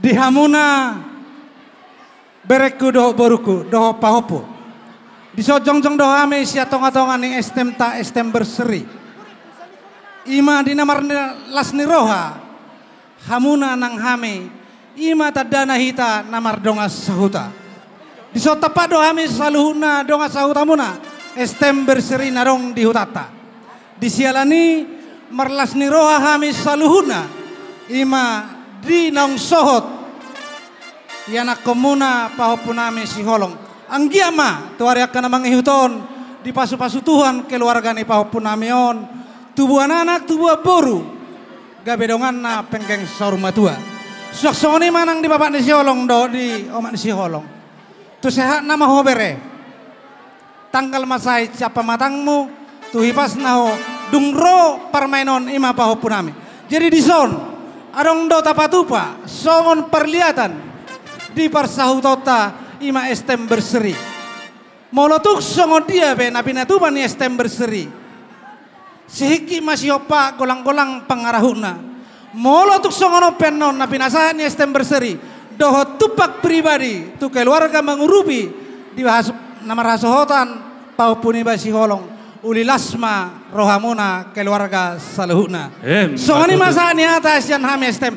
dihamuna bereku doho boruku doho pahopo disojongjong doho ame sia tonga-tonga ning estem berseri ima dinamar lasni roha hamuna nang hame ima tadana hita namar donga sahuta disotapa doho ame saluhuna donga sahuta muna estem berseri narong dihutata disialani marlasni roha hame saluhuna ima di nong sohot yana komuna pahopuname si holong anggiama tuari akan mangihuton di pasu-pasu Tuhan keluarga ni pahopuname on tubuh anak tubuh boru gabedongan na penggeng soruma tua suaksoni manang di bapak ni si holong do di omak ni si holong tu sehat nama hobere tanggal masai siapa matangmu tu hipas naho dungro permainon ima pahopuname jadi di son adong do tapatupa songon perlihatan di parsahutota ima estem berseri molotuk songon dia be napina tuban ni estem berseri sihiki masih opa golang-golang pengarahuna molotuk songon penon napina saat ni estem berseri doho tupak pribadi tu keluarga mengurupi di bahas nama rasohotan paupuni basi holong uli lasma rohamuna keluarga saluhuna. Songoni masa ni atas yang hame estem